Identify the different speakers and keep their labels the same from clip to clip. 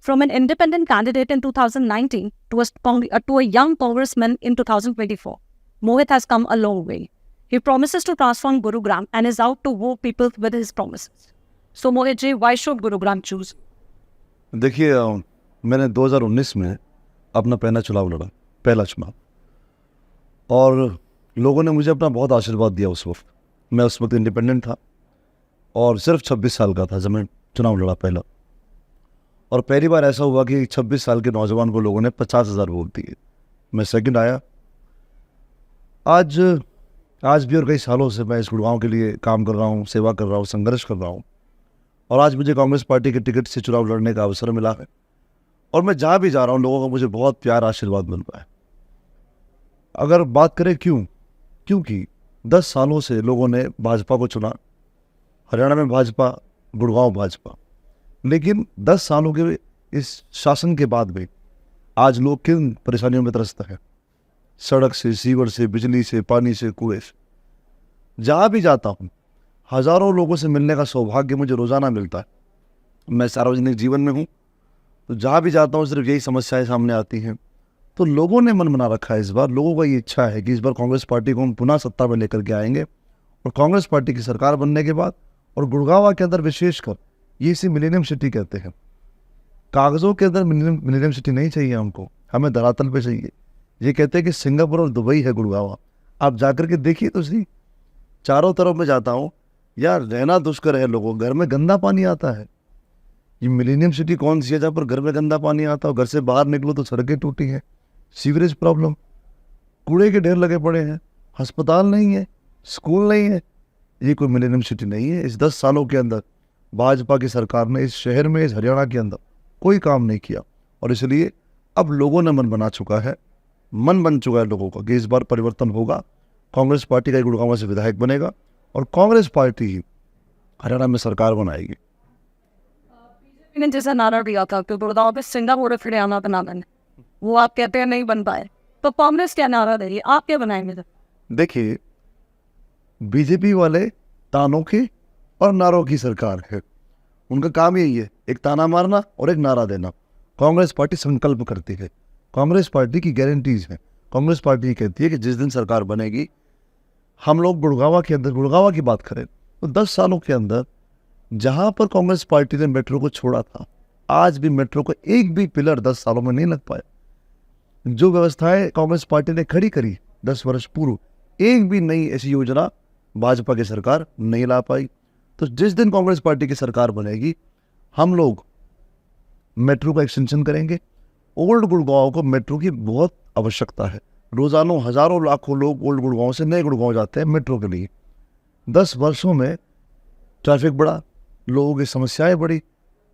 Speaker 1: from an independent candidate in 2019 to a young congressman in 2024, Mohit has come a long way. He promises to transform Gurugram and is out to woo people with his promises. So Mohit ji, why should Gurugram choose?
Speaker 2: देखिए, मैंने 2019 में अपना पहला चुनाव, और लोगों ने मुझे अपना बहुत आशीर्वाद दिया। मैं उस वक्त इंडिपेंडेंट था और सिर्फ 26 साल का था जब मैं चुनाव लड़ा पहला। और पहली बार ऐसा हुआ कि 26 साल के नौजवान को लोगों ने 50,000 वोट दिए। मैं सेकंड आया। आज भी और कई सालों से मैं इस गुड़गांव के लिए काम कर रहा हूँ, सेवा कर रहा हूँ, संघर्ष कर रहा हूँ, और आज मुझे कांग्रेस पार्टी के टिकट से चुनाव लड़ने का अवसर मिला है। और मैं जहाँ भी जा रहा हूँ लोगों का मुझे बहुत प्यार आशीर्वाद मिल रहा है। अगर बात करें क्योंकि 10 सालों से लोगों ने भाजपा को चुना, हरियाणा में भाजपा, गुड़गांव भाजपा, लेकिन 10 सालों के इस शासन के बाद भी आज लोग किन परेशानियों में त्रस्त हैं? सड़क से, सीवर से, बिजली से, पानी से, कुएं से। जहाँ भी जाता हूँ हज़ारों लोगों से मिलने का सौभाग्य मुझे रोज़ाना मिलता है। मैं सार्वजनिक जीवन में हूँ, तो जहाँ भी जाता हूँ सिर्फ यही समस्याएं सामने आती हैं। तो लोगों ने मन बना रखा है, इस बार लोगों का ये इच्छा है कि इस बार कांग्रेस पार्टी को हम पुनः सत्ता में लेकर के आएंगे, और कांग्रेस पार्टी की सरकार बनने के बाद, और गुड़गांव के अंदर विशेषकर, ये इसे मिलेनियम सिटी कहते हैं। कागज़ों के अंदर मिलेनियम सिटी नहीं चाहिए हमको, हमें धरातल पे चाहिए। ये कहते हैं कि सिंगापुर और दुबई है गुड़गांव। आप जाकर के देखिए तो सही, चारों तरफ में जाता हूँ यार, रहना दुष्कर है, लोगों घर में गंदा पानी आता है। ये मिलेनियम सिटी कौन सी है जहाँ पर घर में गंदा पानी आता है, घर से बाहर निकलो तो सड़कें टूटी हैं, सीवरेज प्रॉब्लम, कूड़े के ढेर लगे पड़े हैं, अस्पताल नहीं है, स्कूल नहीं है। ये कोई मिलेनियम सिटी नहीं है। इस 10 सालों के अंदर भाजपा की सरकार ने इस शहर में, इस हरियाणा के अंदर कोई काम नहीं किया, और इसलिए अब लोगों ने मन बन चुका है लोगों का कि इस बार परिवर्तन होगा। कांग्रेस पार्टी का गुड़गांव से विधायक बनेगा और कांग्रेस पार्टी ही हरियाणा में सरकार बनाएगी।
Speaker 1: बीजेपी ने जैसा नारा दिया था कि गुड़गांव पे सिंगापुर और हरियाणा बनाना है, वो आप कहते हैं नहीं बन पाए, तो कांग्रेस क्या नारा दे रही है, आप क्या बनाएंगे?
Speaker 2: देखिए, बीजेपी वाले तानों की और नारों की सरकार है। उनका काम यही है, एक ताना मारना और एक नारा देना। कांग्रेस पार्टी संकल्प करती है, कांग्रेस पार्टी की गारंटीज है। कांग्रेस पार्टी कहती है कि जिस दिन सरकार बनेगी, हम लोग गुड़गांव की बात करें तो 10 सालों के अंदर जहां पर कांग्रेस पार्टी ने मेट्रो को छोड़ा था, आज भी मेट्रो को एक भी पिलर 10 सालों में नहीं लग पाया। जो व्यवस्थाएं कांग्रेस पार्टी ने खड़ी करी 10 वर्ष पूर्व, एक भी नई ऐसी योजना भाजपा की सरकार नहीं ला पाई। तो जिस दिन कांग्रेस पार्टी की सरकार बनेगी, हम लोग मेट्रो का एक्सटेंशन करेंगे। ओल्ड गुड़गांव को मेट्रो की बहुत आवश्यकता है। रोजाना हजारों लाखों लोग ओल्ड गुड़गांव से नए गुड़गांव जाते हैं मेट्रो के लिए। 10 वर्षों में ट्रैफिक बढ़ा, लोगों की समस्याएं बढ़ी,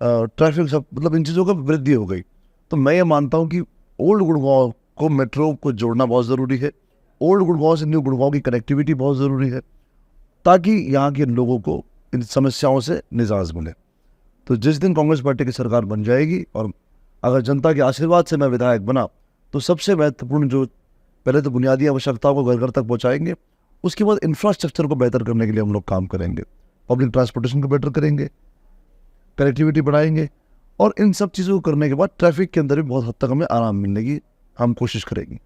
Speaker 2: ट्रैफिक सब मतलब इन चीज़ों का वृद्धि हो गई। तो मैं ये मानता हूँ कि ओल्ड गुड़गांव को मेट्रो को जोड़ना बहुत ज़रूरी है। ओल्ड गुड़गांव से न्यू गुड़गांव की कनेक्टिविटी बहुत ज़रूरी है, ताकि यहाँ के लोगों को इन समस्याओं से निजात मिले। तो जिस दिन कांग्रेस पार्टी की सरकार बन जाएगी और अगर जनता के आशीर्वाद से मैं विधायक बना, तो सबसे महत्वपूर्ण जो पहले तो बुनियादी आवश्यकताओं को घर घर तक पहुँचाएंगे, उसके बाद इंफ्रास्ट्रक्चर को बेहतर करने के लिए हम लोग काम करेंगे। पब्लिक ट्रांसपोर्टेशन को बेटर करेंगे, कनेक्टिविटी बढ़ाएंगे, और इन सब चीज़ों को करने के बाद ट्रैफिक के अंदर भी बहुत हद तक हमें आराम मिलने की हम कोशिश करेंगे।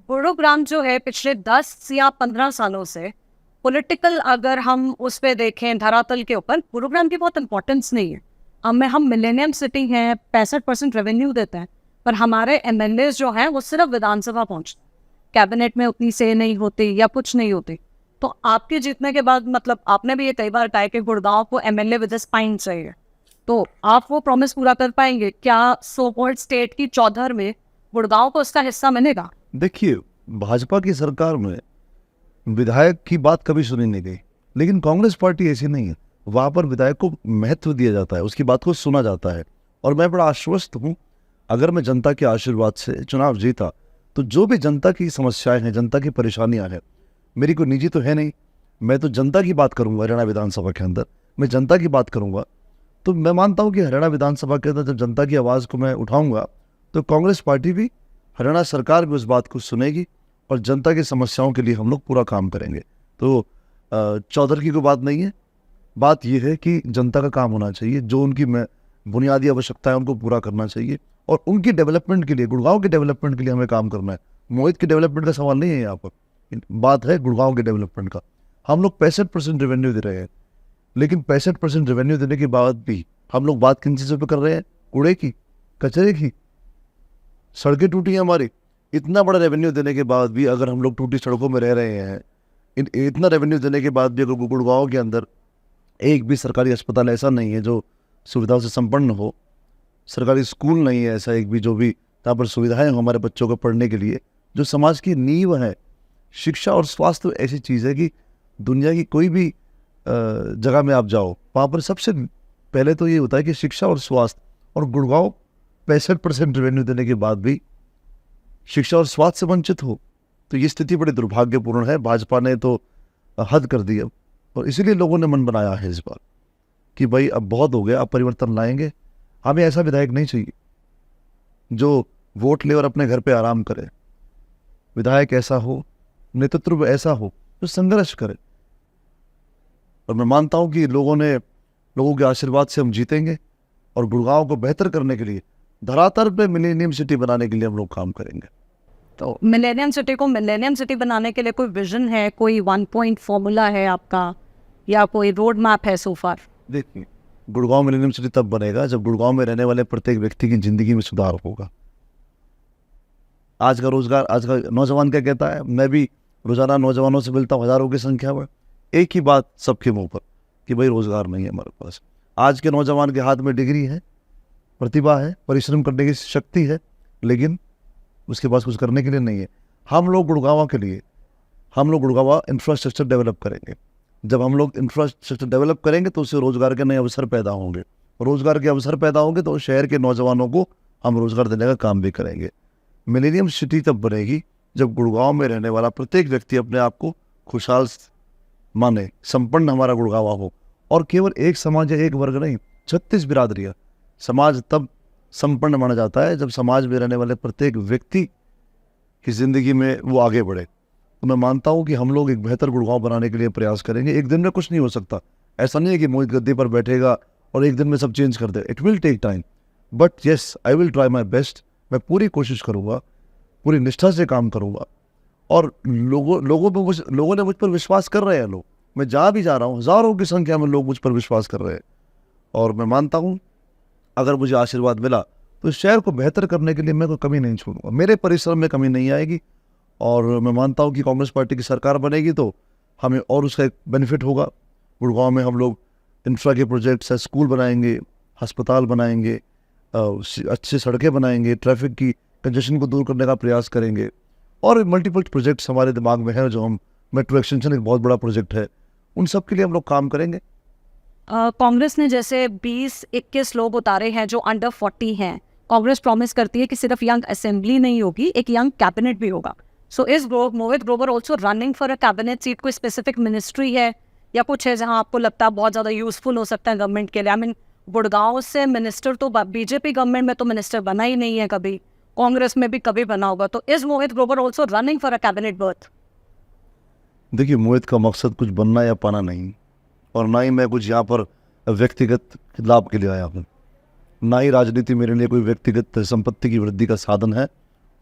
Speaker 1: गुरुग्राम जो है पिछले 10 या 15 सालों से पॉलिटिकल, अगर हम उस पर देखें धरातल के ऊपर, गुरुग्राम की बहुत इंपॉर्टेंस नहीं है। हम मिलेनियम सिटी हैं, 65% रेवेन्यू देते हैं, पर हमारे एमएलए जो हैं वो सिर्फ विधानसभा पहुंचते, कैबिनेट में उतनी से नहीं होती या कुछ नहीं होती। तो आपके जीतने के बाद, मतलब आपने भी ये कई बार कहा कि गुड़गांव को एमएलए विद स्पाइन चाहिए, तो आप वो प्रॉमिस पूरा कर पाएंगे क्या? सो कॉल्ड स्टेट की चौधर में गुड़गांव को उसका हिस्सा मिलेगा?
Speaker 2: देखिए, भाजपा की सरकार में विधायक की बात कभी सुनी नहीं गई, लेकिन कांग्रेस पार्टी ऐसी नहीं है। वहां पर विधायक को महत्व दिया जाता है, उसकी बात को सुना जाता है। और मैं बड़ा आश्वस्त हूँ, अगर मैं जनता के आशीर्वाद से चुनाव जीता, तो जो भी जनता की समस्याएं हैं, जनता की परेशानियां हैं, मेरी कोई निजी तो है नहीं, मैं तो जनता की बात करूंगा। हरियाणा विधानसभा के अंदर मैं जनता की बात करूंगा। तो मैं मानता हूं कि हरियाणा विधानसभा के अंदर जब जनता की आवाज़ को मैं उठाऊंगा, तो कांग्रेस पार्टी भी, हरियाणा सरकार भी उस बात को सुनेगी, और जनता की समस्याओं के लिए हम लोग पूरा काम करेंगे। तो चौधर की कोई बात नहीं है, बात यह है कि जनता का काम होना चाहिए। जो उनकी बुनियादी आवश्यकताएं उनको पूरा करना चाहिए और उनकी डेवलपमेंट के लिए, गुड़गांव के डेवलपमेंट के लिए हमें काम करना है। मोहित के डेवलपमेंट का सवाल नहीं है यहाँ पर, बात है गुड़गांव के डेवलपमेंट का। हम लोग 65% रेवेन्यू दे रहे हैं, लेकिन 65% रेवेन्यू देने के बाद भी हम लोग बात किन चीज़ों पर कर रहे हैं? कूड़े की, कचरे की, सड़कें टूटी हैं हमारी। इतना बड़ा रेवेन्यू देने के बाद भी अगर हम लोग टूटी सड़कों में रह रहे हैं, इतना रेवेन्यू देने के बाद भी अगर गुड़गांव के अंदर एक भी सरकारी अस्पताल ऐसा नहीं है जो सुविधाओं से संपन्न हो, सरकारी स्कूल नहीं है ऐसा एक भी जो भी जहाँ पर सुविधाएं हो हमारे बच्चों को पढ़ने के लिए, जो समाज की नींव है। शिक्षा और स्वास्थ्य ऐसी चीज़ है कि दुनिया की कोई भी जगह में आप जाओ, वहाँ पर सबसे पहले तो ये होता है कि शिक्षा और स्वास्थ्य, और गुड़गांव 65% रेवेन्यू देने के बाद भी शिक्षा और स्वास्थ्य से वंचित हो, तो ये स्थिति बड़ी दुर्भाग्यपूर्ण है। भाजपा ने तो हद कर दी अब, और इसीलिए लोगों ने मन बनाया है इस बार कि भाई अब बहुत हो गया, अब परिवर्तन लाएंगे। हमें ऐसा विधायक नहीं चाहिए जो वोट ले और अपने घर पे आराम करे। विधायक ऐसा हो, नेतृत्व ऐसा हो जो संघर्ष करे। और मैं मानता हूं कि लोगों के आशीर्वाद से हम जीतेंगे, और गुड़गांव को बेहतर करने के लिए, धरातल पे मिलेनियम सिटी बनाने के लिए हम लोग काम करेंगे।
Speaker 1: तो मिलेनियम सिटी को मिलेनियम सिटी बनाने के लिए कोई विजन है, कोई 1 पॉइंट फॉर्मूला है आपका, या कोई रोड मैप है सो फार?
Speaker 2: देखिए, गुड़गांव मिलेनियम सिटी तब बनेगा जब गुड़गांव में रहने वाले प्रत्येक व्यक्ति की जिंदगी में सुधार होगा। आज का रोजगार, आज का नौजवान क्या कहता है? मैं भी रोजाना नौजवानों से मिलता हूँ, हजारों की संख्या में, एक ही बात सबके मुंह पर कि भाई रोजगार नहीं है हमारे पास। आज के नौजवान के हाथ में डिग्री है, प्रतिभा है, परिश्रम करने की शक्ति है, लेकिन उसके पास कुछ करने के लिए नहीं है। हम लोग गुड़गांव के लिए, हम लोग गुड़गांव इंफ्रास्ट्रक्चर डेवलप करेंगे। जब हम लोग इंफ्रास्ट्रक्चर डेवलप करेंगे तो उससे रोजगार के नए अवसर पैदा होंगे, रोजगार के अवसर पैदा होंगे तो शहर के नौजवानों को हम रोजगार देने का काम भी करेंगे। मिलेनियम सिटी तब बनेगी जब गुड़गांव में रहने वाला प्रत्येक व्यक्ति अपने आप को खुशहाल माने, संपन्न हमारा गुड़गांव हो। और केवल एक समाज या एक वर्ग नहीं, 36 बिरादरियाँ। समाज तब संपन्न माना जाता है जब समाज में रहने वाले प्रत्येक व्यक्ति की जिंदगी में वो आगे बढ़े। तो मैं मानता हूँ कि हम लोग एक बेहतर गुड़गांव बनाने के लिए प्रयास करेंगे। एक दिन में कुछ नहीं हो सकता, ऐसा नहीं है कि मोहित गद्दी पर बैठेगा और एक दिन में सब चेंज कर दे। It will take time, but yes, I will try my best. मैं पूरी कोशिश करूँगा, पूरी निष्ठा से काम करूँगा, और लोगों ने मुझ पर विश्वास कर रहे हैं। लोग, मैं जहाँ भी जा रहा हूँ, हज़ारों की संख्या में लोग मुझ पर विश्वास कर रहे हैं, और मैं मानता हूँ अगर मुझे आशीर्वाद मिला तो इस शहर को बेहतर करने के लिए मैं कोई कमी नहीं छोड़ूंगा। मेरे परिश्रम में कमी नहीं आएगी, और मैं मानता हूँ कि कांग्रेस पार्टी की सरकार बनेगी तो हमें और उसका एक बेनिफिट होगा। गुड़गांव में हम लोग इंफ्रा के प्रोजेक्ट्स है, स्कूल बनाएंगे, अस्पताल बनाएंगे, अच्छी सड़कें बनाएंगे, ट्रैफिक की कंजेशन को दूर करने का प्रयास करेंगे, और मल्टीपल प्रोजेक्ट्स हमारे दिमाग में है। जो हम मेट्रो एक्सटेंशन एक बहुत बड़ा प्रोजेक्ट है, उन सब के लिए हम लोग काम करेंगे।
Speaker 1: कांग्रेस ने जैसे 20-21 लोग उतारे हैं जो अंडर 40 हैं। कांग्रेस प्रॉमिस करती है कि सिर्फ यंग असेंबली नहीं होगी, एक यंग कैबिनेट भी होगा। So is Mohit Grover also running for a cabinet seat? कोई स्पेसिफिक मिनिस्ट्री है या कुछ है जहां आपको लगता है बहुत ज़्यादा यूजफुल हो सकता है गवर्नमेंट के लिए? आई मीन, गुड़गांव से मिनिस्टर तो बीजेपी गवर्नमेंट में तो मिनिस्टर बना ही नहीं है कभी, कांग्रेस में भी कभी बना होगा। तो is Mohit Grover also running for a cabinet birth?
Speaker 2: देखिए, मोहित का मकसद कुछ बनना या पाना नहीं, और ना ही मैं कुछ यहाँ पर व्यक्तिगत लाभ के लिए आया हूँ। ना ही राजनीति मेरे लिए कोई व्यक्तिगत संपत्ति की वृद्धि का साधन है,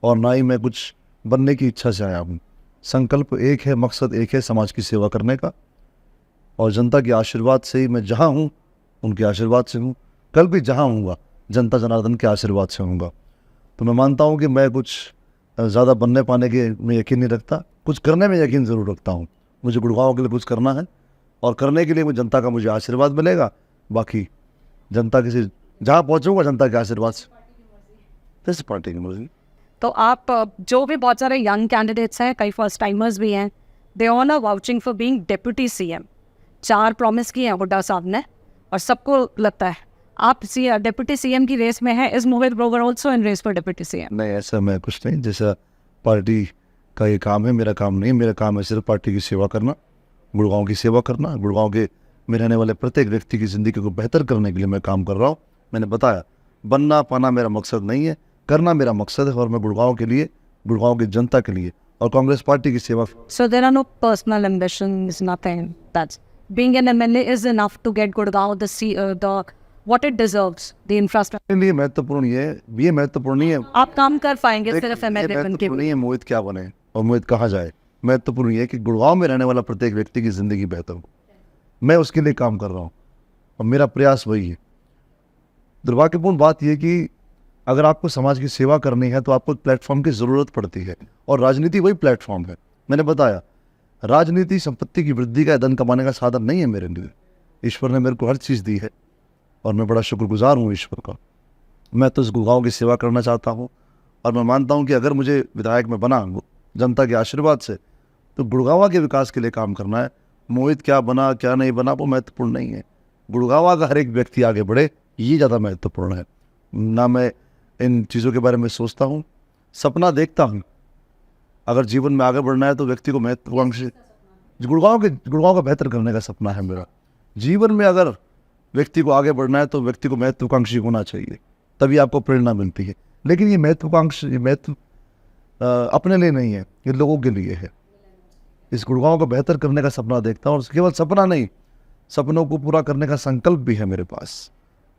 Speaker 2: और ना ही मैं कुछ बनने की इच्छा से आया हूँ। संकल्प एक है, मकसद एक है, समाज की सेवा करने का, और जनता के आशीर्वाद से ही मैं जहाँ हूँ उनके आशीर्वाद से हूँ। कल भी जहाँ हूँगा जनता जनार्दन के आशीर्वाद से हूँगा। तो मैं मानता हूँ कि मैं कुछ ज़्यादा बनने पाने के में यकीन नहीं रखता, कुछ करने में यकीन ज़रूर रखता हूँ। मुझे गुड़गांव के लिए कुछ करना है, और करने के लिए मुझे जनता का मुझे आशीर्वाद मिलेगा। बाकी जनता किसी जहाँ पहुँचूंगा जनता के आशीर्वाद से, जैसे पार्टी की मर्जी।
Speaker 1: तो आप जो भी बहुत सारे यंग कैंडिडेट्स हैं, कई फर्स्ट टाइमर्स भी हैं, they all are vouching for being deputy CM. 4 promise किए हैं हुड्डा साहब ने, और सबको लगता है आप डिप्टी सीएम की रेस में है। Is Mohit Grover also in race for deputy CM?
Speaker 2: नहीं, ऐसा मैं कुछ नहीं। जैसा पार्टी का ये काम है, मेरा काम नहीं। मेरा काम है सिर्फ पार्टी की सेवा करना, गुड़गांव की सेवा करना। गुड़गांव के में रहने वाले प्रत्येक व्यक्ति की ज़िंदगी को बेहतर करने के लिए मैं काम कर रहा हूँ। मैंने बताया, बनना पाना मेरा मकसद नहीं है, करना मेरा मकसद है, और मैं गुड़गांव के लिए, गुड़गांव की जनता के लिए और कांग्रेस पार्टी की सेवा।
Speaker 1: So there are no personal ambitions, nothing. That's being an MLA is enough to get Gurgaon the what it deserves, the infrastructure.
Speaker 2: लिए महत्वपूर्ण ये महत्वपूर्ण नहीं है।
Speaker 1: आप काम कर पाएंगे
Speaker 2: देख,
Speaker 1: सिर्फ
Speaker 2: ये
Speaker 1: एमएलए बन के।
Speaker 2: महत्वपूर्ण नहीं है मोहित क्या बने और मोहित कहाँ जाए। महत्वपूर्ण ये है कि गुड़गांव में रहने वाला प्रत्येक व्यक्ति की जिंदगी बेहतर हो। मैं उसके लिए काम कर रहा हूँ और मेरा प्रयास वही है। दुर्भाग्यपूर्ण बात यह कि अगर आपको समाज की सेवा करनी है तो आपको एक प्लेटफॉर्म की ज़रूरत पड़ती है और राजनीति वही प्लेटफॉर्म है। मैंने बताया, राजनीति संपत्ति की वृद्धि का, धन कमाने का साधन नहीं है मेरे लिए। ईश्वर ने मेरे को हर चीज़ दी है और मैं बड़ा शुक्रगुजार हूँ ईश्वर का। मैं तो इस गुड़गांव की सेवा करना चाहता हूँ और मैं मानता हूँ कि अगर मुझे विधायक में बना जनता के आशीर्वाद से, तो गुड़गांव के विकास के लिए काम करना है। मोहित क्या बना क्या नहीं बना वो महत्वपूर्ण नहीं है। गुड़गांव का हर एक व्यक्ति आगे बढ़े, ये ज़्यादा महत्वपूर्ण है। ना मैं इन चीज़ों के बारे में सोचता हूँ, सपना देखता हूँ। अगर जीवन में आगे बढ़ना है तो व्यक्ति को महत्वाकांक्षी, गुड़गांव का बेहतर करने का सपना है मेरा। जीवन में अगर व्यक्ति को आगे बढ़ना है तो व्यक्ति को महत्वाकांक्षी होना चाहिए, तभी आपको प्रेरणा मिलती है। लेकिन ये महत्व अपने लिए नहीं है, ये लोगों के लिए है। इस गुड़गांव को बेहतर करने का सपना देखता हूँ और केवल सपना नहीं, सपनों को पूरा करने का संकल्प भी है मेरे पास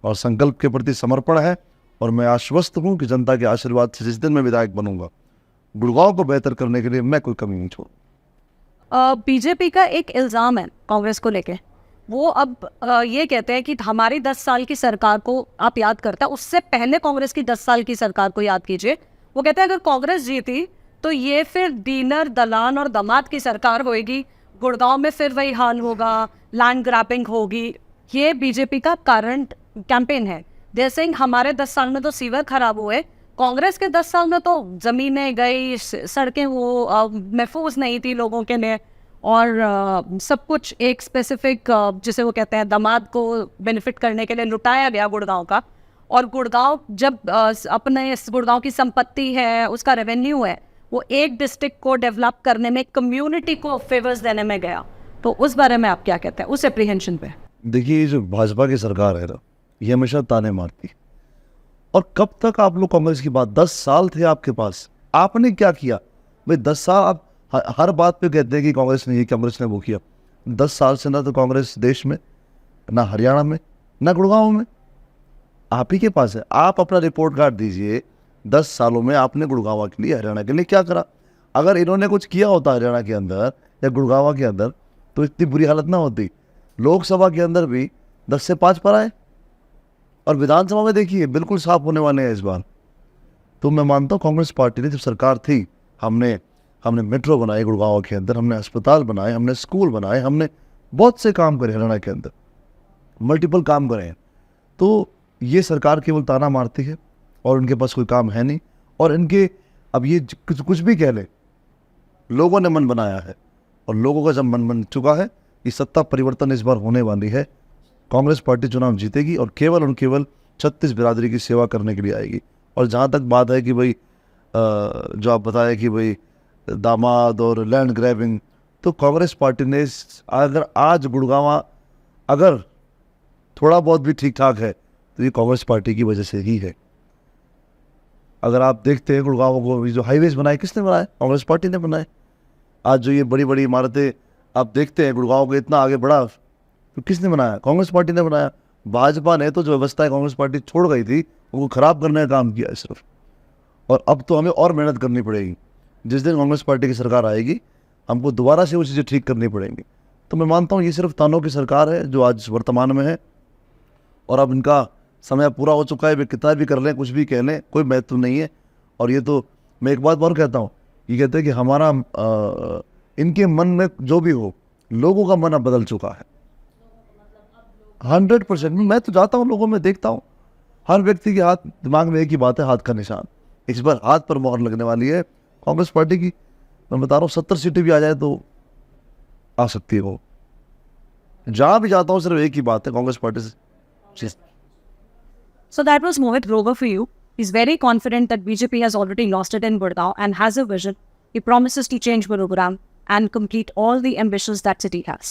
Speaker 2: और संकल्प के प्रति समर्पण है। और मैं आश्वस्त हूँ कि जनता के आशीर्वाद से जिस दिन मैं विधायक बनूंगा, गुड़गांव को बेहतर करने के लिए मैं कोई कमी नहीं छोड़ूंगा।
Speaker 1: बीजेपी का एक इल्ज़ाम है कांग्रेस को लेके, वो अब ये कहते हैं कि हमारी 10 साल की सरकार को आप याद करते हैं, उससे पहले कांग्रेस की 10 साल की सरकार को याद कीजिए। वो कहते हैं अगर कांग्रेस जीती तो ये फिर डीलर, दलान और दामाद की सरकार होगी, गुड़गांव में फिर वही हाल होगा, लैंड ग्रैपिंग होगी। ये बीजेपी का करंट कैंपेन है। दे सिंह हमारे 10 साल में तो सीवर खराब हुए, कांग्रेस के 10 साल में तो ज़मीनें गई, सड़कें वो महफूज नहीं थी लोगों के लिए, और सब कुछ एक स्पेसिफिक जिसे वो कहते हैं दामाद को बेनिफिट करने के लिए लुटाया गया गुड़गांव का। और गुड़गांव जब अपने गुड़गांव की संपत्ति है, उसका रेवेन्यू है, वो एक डिस्ट्रिक्ट को डेवलप करने में, कम्युनिटी को फेवर्स देने में गया। तो उस बारे में आप क्या कहते हैं, उस एप्रीहेंशन पे?
Speaker 2: देखिए, ये जो भाजपा की सरकार है ना, ये हमेशा ताने मारती। और कब तक आप लोग कांग्रेस की बात, 10 साल थे आपके पास, आपने क्या किया भाई? 10 साल आप हर बात पे कहते हैं कि कांग्रेस ने ये, कांग्रेस ने वो किया। 10 साल से ना तो कांग्रेस देश में, ना हरियाणा में, ना गुड़गांव में, आप ही के पास है। आप अपना रिपोर्ट कार्ड दीजिए, 10 सालों में आपने गुड़गांव के लिए, हरियाणा के लिए क्या करा। अगर इन्होंने कुछ किया होता हरियाणा के अंदर या गुड़गांव के अंदर तो इतनी बुरी हालत ना होती। लोकसभा के अंदर भी 10 से 5 पर आए और विधानसभा में देखिए बिल्कुल साफ होने वाले हैं इस बार। तो मैं मानता हूँ कांग्रेस पार्टी ने जब सरकार थी, हमने मेट्रो बनाई गुड़गांव के अंदर, हमने अस्पताल बनाए, हमने स्कूल बनाए, हमने बहुत से काम करे हरियाणा के अंदर, मल्टीपल काम करे हैं। तो ये सरकार केवल ताना मारती है और उनके पास कोई काम है नहीं। और इनके अब ये कुछ भी कह ले, लोगों ने मन बनाया है और लोगों का जब मन बन चुका है, ये सत्ता परिवर्तन इस बार होने वाली है। कांग्रेस पार्टी चुनाव जीतेगी और केवल 36 बिरादरी की सेवा करने के लिए आएगी। और जहाँ तक बात है कि भाई जो आप बताए कि भाई दामाद और लैंड ग्रैबिंग, तो कांग्रेस पार्टी ने अगर आज गुड़गांव अगर थोड़ा बहुत भी ठीक ठाक है तो ये कांग्रेस पार्टी की वजह से ही है। अगर आप देखते हैं गुड़गांव को, जो हाईवेज बनाए किसने बनाए? कांग्रेस पार्टी ने बनाए। आज जो ये बड़ी बड़ी इमारतें आप देखते हैं, गुड़गांव को इतना आगे बढ़ा तो किसने बनाया? कांग्रेस पार्टी ने बनाया। भाजपा ने तो जो व्यवस्था कांग्रेस पार्टी छोड़ गई थी वो खराब करने का काम किया है सिर्फ। और अब तो हमें और मेहनत करनी पड़ेगी। जिस दिन कांग्रेस पार्टी की सरकार आएगी, हमको दोबारा से वो चीज़ें ठीक करनी पड़ेंगी। तो मैं मानता हूँ ये सिर्फ तानों की सरकार है जो आज वर्तमान में है और अब इनका समय पूरा हो चुका है। वे कितना भी कर लें, कुछ भी कह लें, कोई महत्व नहीं है। और ये तो मैं एक बात और कहता हूँ, ये कहते हैं कि हमारा इनके मन में जो भी हो, लोगों का मन अब बदल चुका है 100%। मैं तो जाता हूँ लोगों में, देखता हूँ हर व्यक्ति के हाथ, दिमाग में एक ही बात है, हाथ का निशान। इस बार हाथ पर मोहर लगने वाली है कांग्रेस पार्टी की। मैं बता रहा हूँ 70 सीटें भी आ जाए तो आ सकती है वो। जहाँ भी जाता हूँ सिर्फ एक ही बात है, कांग्रेस पार्टी से।
Speaker 1: So that was Mohit Grover for you. He's very confident that BJP has already lost it in Gurgaon and has a vision. He promises to change Gurugram and complete all the ambitions that city has.